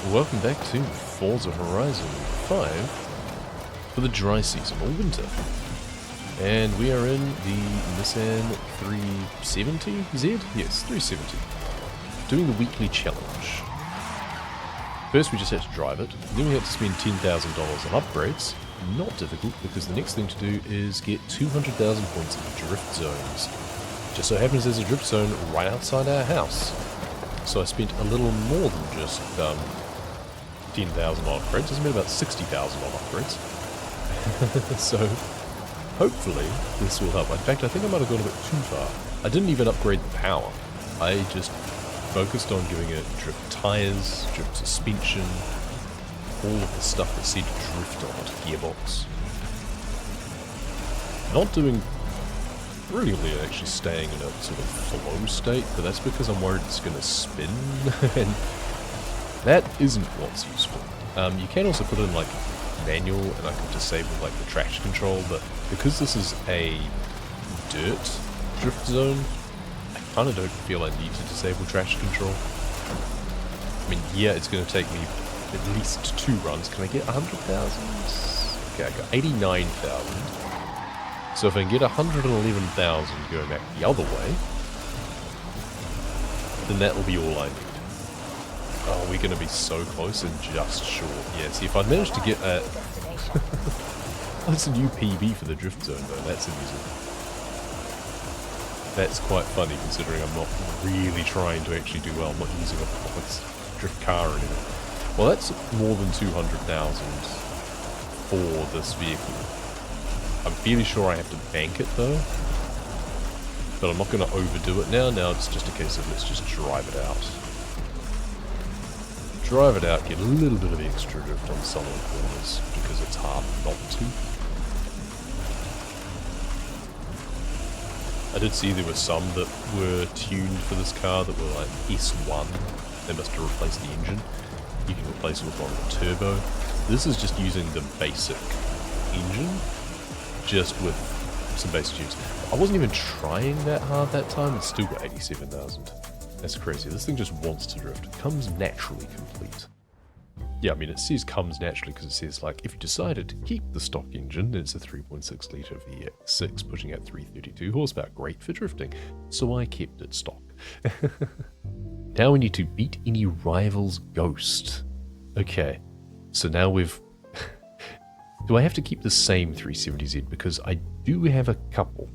welcome back to Forza Horizon 5 for the dry season, or winter. And we are in the Nissan 370Z? Yes, 370. Doing the weekly challenge. First we just had to drive it, then we had to spend $10,000 on upgrades. Not difficult, because the next thing to do is get 200,000 points in drift zones. Just so happens there's a drift zone right outside our house. So I spent a little more than just 10,000 on upgrades. I spent about 60,000 on upgrades. So hopefully this will help. In fact, I think I might have gone a bit too far. I didn't even upgrade the power. I just focused on giving it drift tires, drift suspension, all of the stuff that said drift on it, gearbox. Not doing brilliantly, actually staying in a sort of flow state, but that's because I'm worried it's going to spin, and that isn't what's useful. You can also put it in like manual, and I can disable like the traction control, but because this is a dirt drift zone, I kind of don't feel I need to disable traction control. I mean, yeah, it's going to take me at least 2 runs. Can I get 100,000? Okay, I got 89,000. So if I can get 111,000 going back the other way, then that will be all I need. Oh, we're going to be so close and just short. Yeah, see, if I manage to get a... That's a new PB for the drift zone, though. That's amusing. That's quite funny, considering I'm not really trying to actually do well. I'm not using a proper drift car or anything. Well, that's more than 200,000 for this vehicle. I'm fairly sure I have to bank it though, but I'm not going to overdo it now. Now it's just a case of let's just drive it out. Drive it out, get a little bit of extra drift on some of the corners, because it's hard not to. I did see there were some that were tuned for this car that were like S1. They must have replaced the engine. You can replace it with one with a turbo. This is just using the basic engine, just with some basic tunes. I wasn't even trying that hard that time, it's still got 87,000. That's crazy. This thing just wants to drift. It comes naturally complete. Yeah, I mean, it says comes naturally because it says, like, if you decided to keep the stock engine, then it's a 3.6 litre V6 pushing out 332 horsepower. Great for drifting. So I kept it stock. Now we need to beat any rival's ghost. Okay, so now we've... Do I have to keep the same 370Z? Because I do have a couple.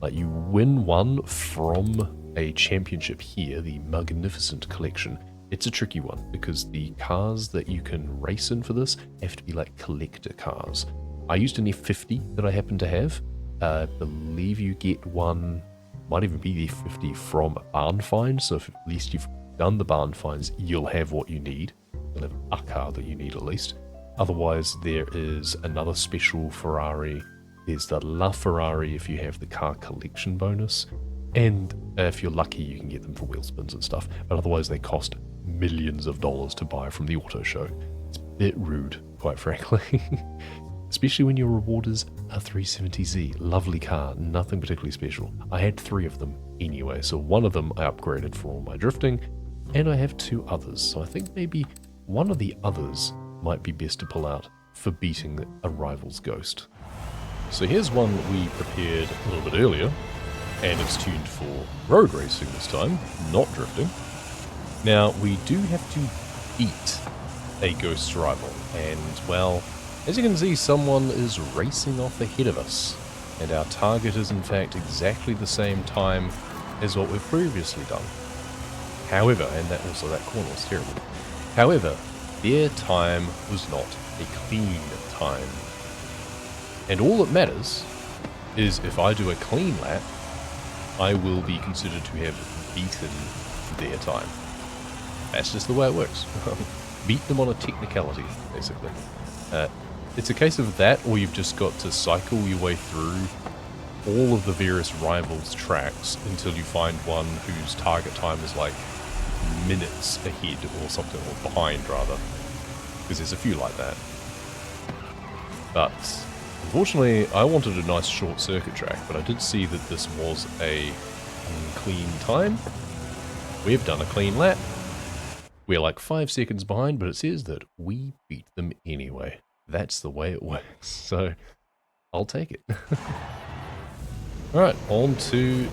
Like, you win one from a championship here, the Magnificent Collection. It's a tricky one, because the cars that you can race in for this have to be like collector cars. I used an F50 that I happen to have. I believe you get one, might even be the F50 from a barn find, so if at least you've done the barn finds, you'll have what you need. You'll have a car that you need at least. Otherwise, there is another special Ferrari. There's the La Ferrari if you have the car collection bonus. And if you're lucky, you can get them for wheel spins and stuff. But otherwise, they cost millions of dollars to buy from the auto show. It's a bit rude, quite frankly. Especially when your reward is a 370Z. Lovely car, nothing particularly special. I had 3 of them anyway, so one of them I upgraded for all my drifting, and I have 2 others. So I think maybe one of the others might be best to pull out for beating a rival's ghost. So here's one we prepared a little bit earlier, and it's tuned for road racing this time, not drifting. Now, we do have to beat a ghost rival, and well, as you can see, someone is racing off ahead of us, and our target is in fact exactly the same time as what we've previously done. However, and that corner was terrible. However, their time was not a clean time. And all that matters is if I do a clean lap, I will be considered to have beaten their time. That's just the way it works. Beat them on a technicality, basically. It's a case of that, or you've just got to cycle your way through all of the various rivals' tracks until you find one whose target time is like minutes ahead or something, or behind rather, because there's a few like that. But unfortunately I wanted a nice short circuit track, but I did see that this was a unclean time. We've done a clean lap. We're like 5 seconds behind, but it says that we beat them anyway. That's the way it works. So I'll take it. Alright, on to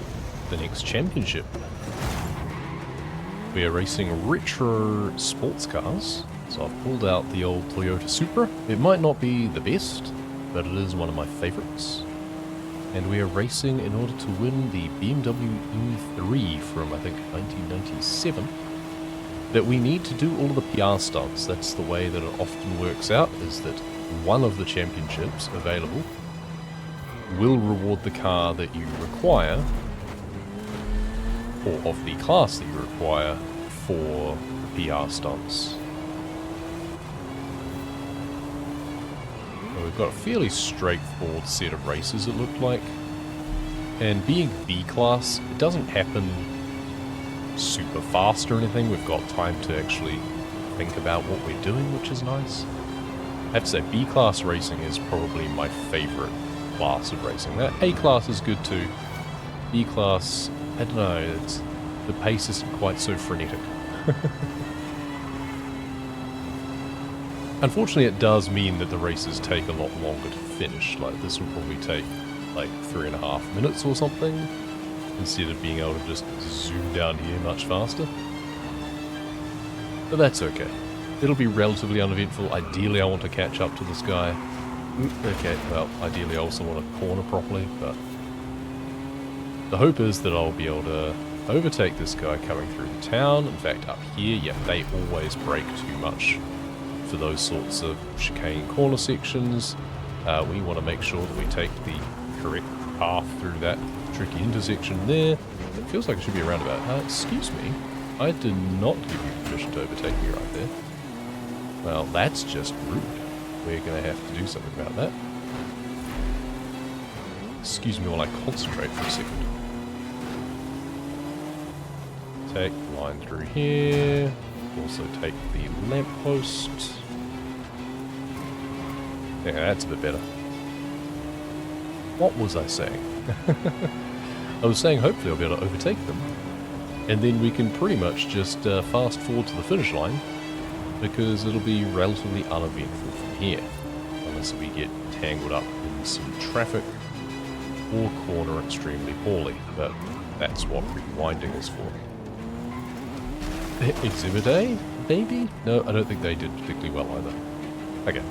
the next championship. We are racing retro sports cars. So I've pulled out the old Toyota Supra. It might not be the best, but it is one of my favorites. And we are racing in order to win the BMW E3 from, I think, 1997. That we need to do all of the PR stunts. That's the way that it often works out, is that one of the championships available will reward the car that you require, or of the class that you require, for the PR stunts. Well, we've got a fairly straightforward set of races, it looked like. And being B class, it doesn't happen super fast or anything. We've got time to actually think about what we're doing, which is nice. I have to say, B class racing is probably my favorite class of racing. That A class is good too. B class, I don't know, the pace isn't quite so frenetic. Unfortunately, it does mean that the races take a lot longer to finish. Like, this will probably take like 3.5 minutes or something, instead of being able to just zoom down here much faster. But that's okay. It'll be relatively uneventful. Ideally, I want to catch up to this guy. Okay, well, ideally I also want to corner properly, but the hope is that I'll be able to overtake this guy coming through the town. In fact, up here, yeah, they always brake too much for those sorts of chicane corner sections. We want to make sure that we take the correct path through that tricky intersection there. It feels like it should be a roundabout. Excuse me, I did not give you permission to overtake me right there. Well, that's just rude. We're going to have to do something about that. Excuse me while I concentrate for a second. Take the line through here. Also take the lamppost. Yeah, that's a bit better. What was I saying? I was saying hopefully I'll be able to overtake them. And then we can pretty much just fast forward to the finish line, because it'll be relatively uneventful from here. Unless we get tangled up in some traffic or corner extremely poorly. But that's what rewinding is for. Exhibit A? Maybe? No, I don't think they did particularly well either. Okay.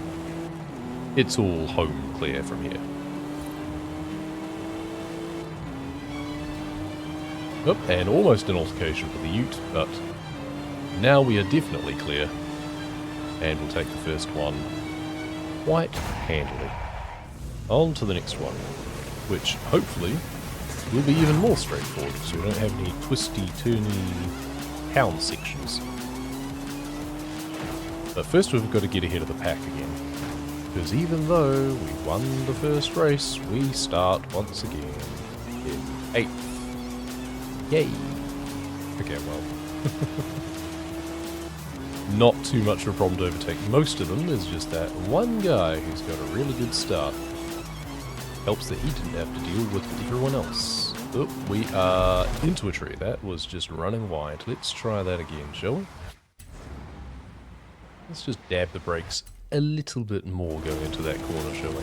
It's all home clear from here. Oh, and almost an altercation for the Ute, but now we are definitely clear. And we'll take the first one quite handily. On to the next one, which hopefully will be even more straightforward, so we don't have any twisty, turny town sections. But first we've got to get ahead of the pack again, because even though we won the first race, we start once again in 8th. Yay! Okay, well, not too much of a problem to overtake most of them. There's just that one guy who's got a really good start. Helps that he didn't have to deal with everyone else. Oh, we are into a tree. That was just running wide. Let's try that again, shall we? Let's just dab the brakes a little bit more going into that corner, shall we?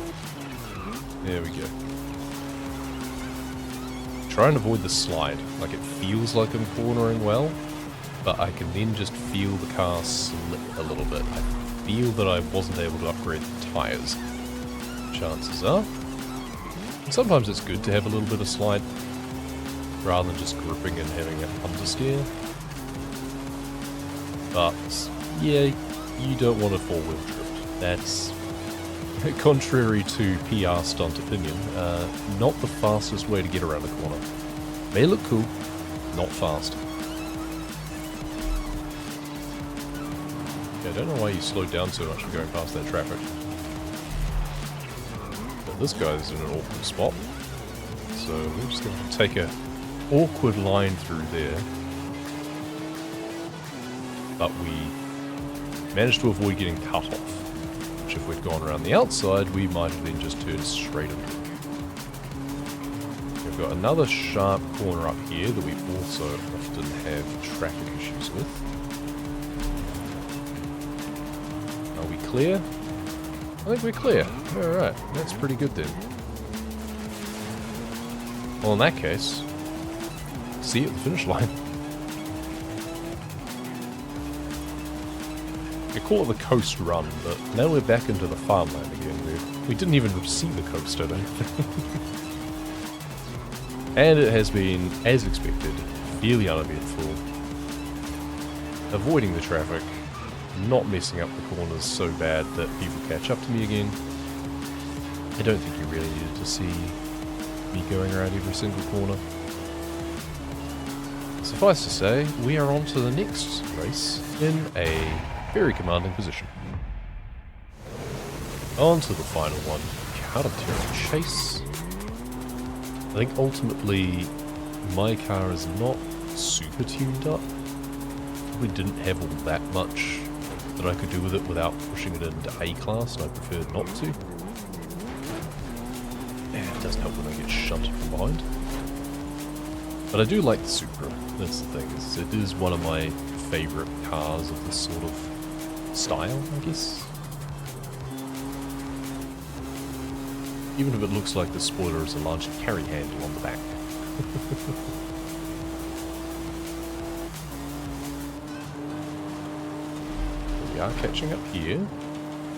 There we go. Try and avoid the slide. Like, it feels like I'm cornering well, but I can then just feel the car slip a little bit. I feel that I wasn't able to upgrade the tyres. Chances are. And sometimes it's good to have a little bit of slide, rather than just gripping and having an understeer. But, yeah, you don't want a four-wheel drift. That's, contrary to PR stunt opinion, not the fastest way to get around a corner. May look cool, not fast. Okay, I don't know why you slowed down so much for going past that traffic. But this guy's in an awkward spot. So we're just going to take a awkward line through there. But we managed to avoid getting cut off. Which, if we'd gone around the outside, we might have then just turned straight into it. We've got another sharp corner up here that we also often have traffic issues with. clear? I think we're clear. Alright, that's pretty good then. Well, in that case, see you at the finish line. We call it the coast run, but now we're back into the farmland again. We didn't even see the coast, I don't think. And it has been, as expected, fairly uneventful. Avoiding the traffic, not messing up the corners so bad that people catch up to me again. I don't think you really needed to see me going around every single corner. Suffice to say, we are on to the next race in a very commanding position. On to the final one, Terra Chase. I think ultimately my car is not super tuned up. Probably didn't have all that much that I could do with it without pushing it into A class, and I preferred not to. Yeah, it doesn't help when I get shunted from behind. But I do like the Supra, that's the thing. It is one of my favourite cars of this sort of style, I guess. Even if it looks like the spoiler is a large carry handle on the back. We are catching up here.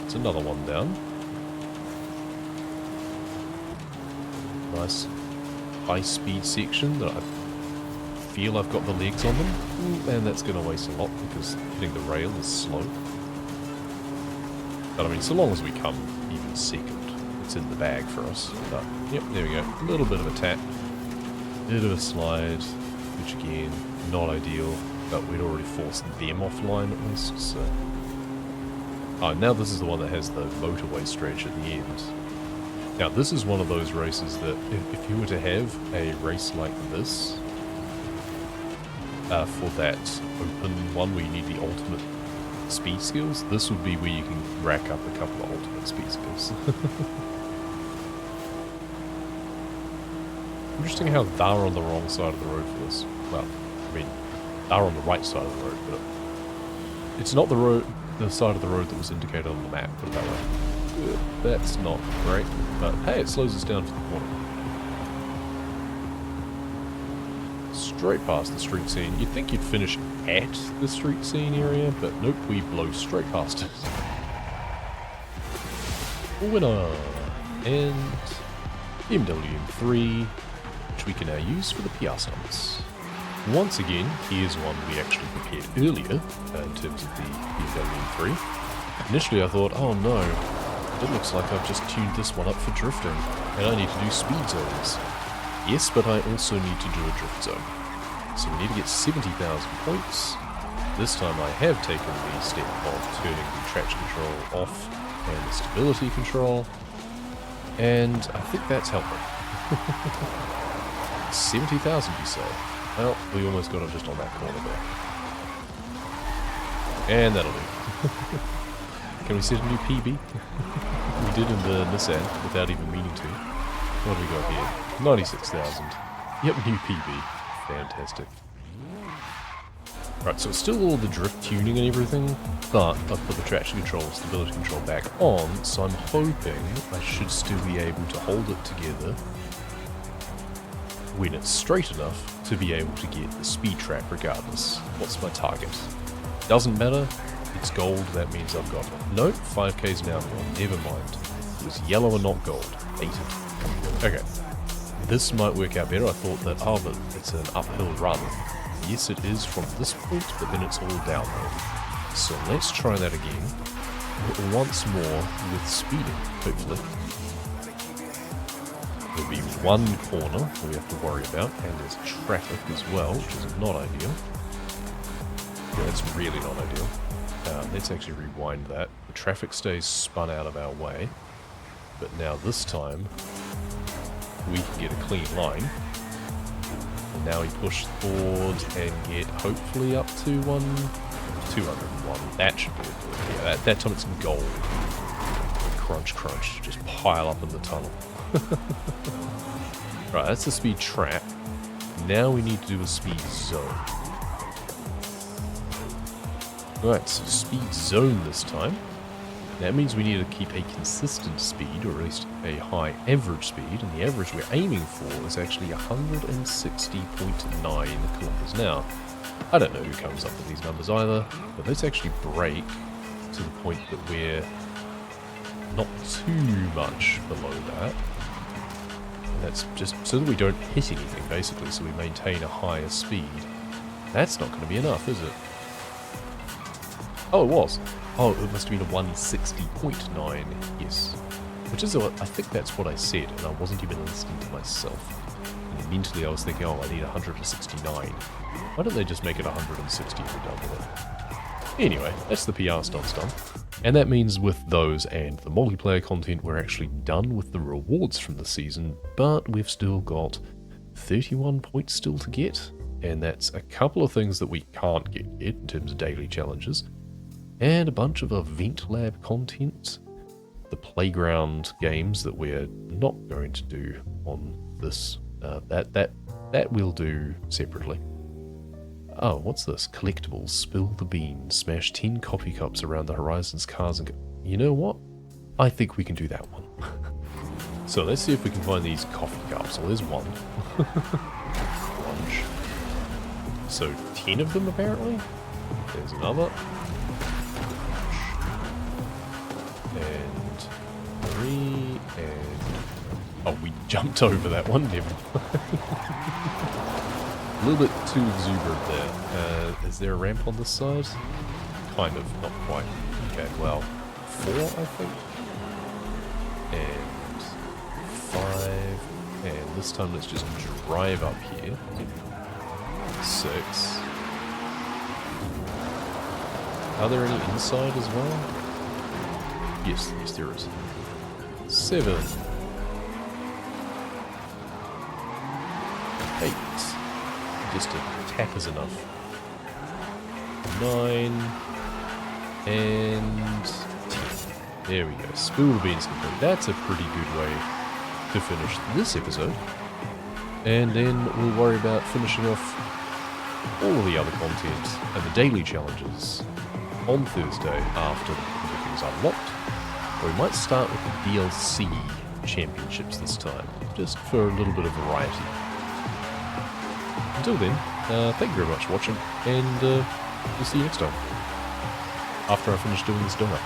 It's another one down. Nice high-speed section that I feel I've got the legs on them. And that's going to waste a lot because hitting the rail is slow. But I mean, so long as we come even second, it's in the bag for us. But, yep, there we go. A little bit of a tap. Bit of a slide, which again, not ideal, but we'd already forced them offline at least, so... Oh, now this is the one that has the motorway stretch at the end. Now, this is one of those races that, if you were to have a race like this, for that open one where you need the ultimate speed skills, this would be where you can rack up a couple of ultimate speed skills. Interesting how they're on the wrong side of the road for this. Well, I mean, they're on the right side of the road, but it's not the side of the road that was indicated on the map, put it that way. That's not great, but hey, it slows us down for the corner. Straight past the street scene. You'd think you'd finish at the street scene area, but nope, we blow straight past it. Winner! And BMW M3, which we can now use for the PR stunts. Once again, here's one we actually prepared earlier, in terms of the BMW M3. Initially I thought, oh no, it looks like I've just tuned this one up for drifting, and I need to do speed zones. Yes, but I also need to do a drift zone. So we need to get 70,000 points. This time I have taken the step of turning the traction control off and the stability control, and I think that's helping. 70,000 you say? Well, we almost got it just on that corner there. And that'll do. Can we set a new PB? We did in the Nissan without even meaning to. What have we got here? 96,000. Yep, new PB. Fantastic. Right, so it's still all the drift tuning and everything, but I've put the traction control and stability control back on, so I'm hoping I should still be able to hold it together when it's straight enough to be able to get the speed trap regardless. What's my target? Doesn't matter. It's gold, that means I've got it. Nope, 5k's now. Never mind. It was yellow and not gold. Ate it. Okay. This might work out better. I thought that, oh, but it's an uphill run. Yes, it is from this point, but then it's all downhill. So let's try that again. Once more with speeding, hopefully. There'll be one corner that we have to worry about, and there's traffic as well, which is not ideal. Yeah, that's really not ideal. Let's actually rewind that. The traffic stays spun out of our way, but now this time we can get a clean line. And now we push forward and get hopefully up to 201. That should be it. Yeah, that time it's gold. Crunch, crunch. Just pile up in the tunnel. Right, that's the speed trap. Now we need to do a speed zone. Right, so speed zone this time. That means we need to keep a consistent speed, or at least a high average speed, and the average we're aiming for is actually 160.9 kilometers an hour. I don't know who comes up with these numbers either, but let's actually brake to the point that we're not too much below that. And that's just so that we don't hit anything, basically, so we maintain a higher speed. That's not going to be enough, is it? Oh, it was. Oh, it must have been a 160.9, yes. Which is, I think that's what I said, and I wasn't even listening to myself. And mentally I was thinking, oh, I need 169. Why don't they just make it 160 and we're done with it? Anyway, that's the PR stuff done. And that means with those and the multiplayer content, we're actually done with the rewards from the season, but we've still got 31 points still to get, and that's a couple of things that we can't get yet in terms of daily challenges, and a bunch of event lab content, the playground games that we're not going to do on this, that we'll do separately. Oh, what's this? Collectibles. Spill the beans. Smash 10 coffee cups around the Horizons cars and... You know what? I think we can do that one. So let's see if we can find these coffee cups. Well, there's one. Lunch. So 10 of them apparently. There's another. And 3 and... Oh, we jumped over that one. Never mind. A little bit too exuberant there. Is there a ramp on this side? Kind of, not quite. Okay, well, 4, I think. And 5. And this time let's just drive up here. 6. Are there any inside as well? Yes, there is. 7. 8. Just a tap is enough. 9 and 10. There we go. Spill the beans complete. That's a pretty good way to finish this episode. And then we'll worry about finishing off all of the other content and the daily challenges on Thursday after everything's unlocked. Or we might start with the DLC championships this time, just for a little bit of variety. Until then, thank you very much for watching, and we'll see you next time. After I finish doing this donut.